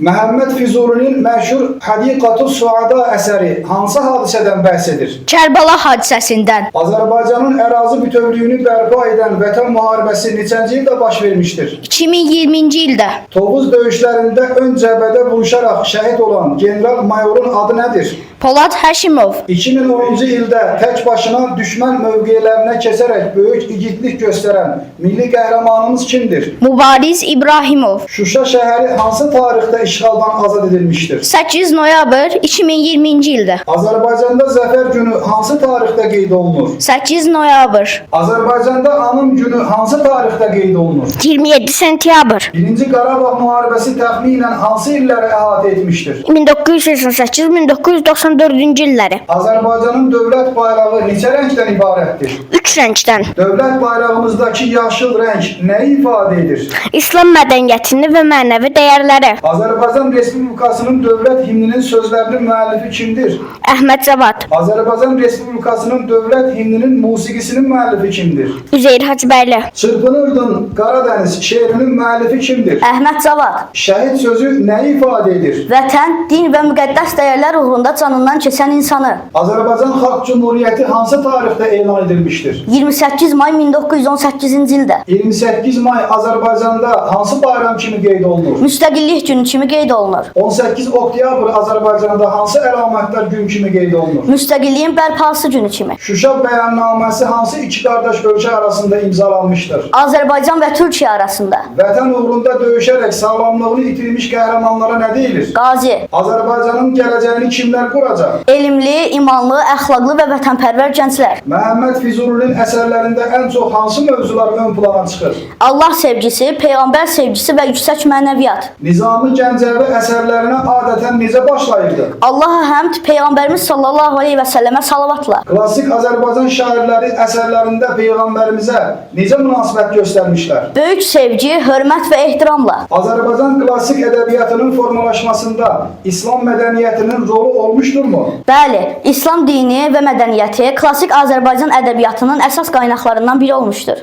Məhəmməd Füzulinin məşhur Hadiqatus Suada əsəri hansı hadisədən bəhs edir? Kərbəla hadisəsindən. Azərbaycanın ərazi bütövlüyünü bərpa edən Vətən müharibəsi neçənci ildə baş vermişdir? 2020-ci ildə. Tovuz döyüşlərində ön cəbhədə vuruşaraq şəhid olan general-mayorun adı nədir? Polad Həşimov. 2010-cu ildə tək başına düşmən mövqelərinə keçərək böyük igidlik göstərən milli qəhrəmanımız kimdir? Mübariz İbrahimov. Şuşa şəhəri hansı tarixdə işğaldan azad edilmişdir? 8 noyabr 2020-ci ildə. Azərbaycanda Zəfər günü hansı tarixdə qeyd olunur? 8 noyabr. Azərbaycanda Anım günü hansı tarixdə qeyd olunur? 27 sentyabr. 1-ci Qarabağ müharibəsi təxminən hansı illəri əhatə etmişdir? 1988-1994-cü illəri. Azərbaycanın dövlət bayrağı neçə rəngdən ibarətdir? 3 rəngdən. Dövlət bayrağımızdakı yaşıl rəng nəyi ifadə edir? İslam mədəniyyətini və mənəvi dəyərləri. Azərbaycan Respublikasının dövlət himninin sözlərinin müəllifi kimdir? Əhməd Cavad. Azərbaycan Respublikasının dövlət himninin musiqisinin müəllifi kimdir? Üzeyir Hacıbəyli. Çırpınırdın Qaradəniz şeirinin müəllifi kimdir? Əhməd Cavad. Şəhid sözü nəyi ifadə edir? Vətən, din və müqəddəs dəyərlər uğrunda canından keçən insanı. Azərbaycan Xalq Cümhuriyyəti hansı tarixdə elan edilmişdir? 28 may 1918-ci ildə. 28 may Azərbaycanda hansı bayram kimi qeyd olunur? Müstəqillik günü kimi qeyd olunur. 18 oktyabr Azərbaycanda hansı əlamətlər gün kimi qeyd olunur? Müstəqilliyin bərpası günü kimi. Şuşa bəyannaməsi hansı iki qardaş ölkə arasında imzalanmışdır? Azərbaycan və Türkiyə arasında. Vətən uğrunda döyüşərək sağlamlığını itirmiş qəhrəmanlara nə deyilir? Qazi. Azərbaycanın gələcəyini kimlər quracaq? Elmli, imanlı, əxlaqlı və vətənpərvər gənclər. Məhəmməd Füzulinin əsərlərində ən çox hansı mövzular ön plana çıxır? Allah sevgisi, Peyğəmbər sevgisi və yüksək mənəviyyat. Nizami Gəncəvi əsərlərinə adətən necə başlayırdı? Allaha həmd, Peyğəmbərimiz sallallahu aleyhi və səlləmə salavatla. Klassik Azərbaycan şairləri əsərlərində Peyğəmbərimizə necə münasibət göstərmişlər? Böyük sevgi, hörmət və ehtiramla. Azərbaycan klassik ədəbiyyatının formalaşmasında İslam mədəniyyətinin rolu olmuşdurmu? Bəli, İslam dini və mədəniyyəti klassik Azərbaycan ədəbiyyatının əsas qaynaqlarından biri olmuşdur.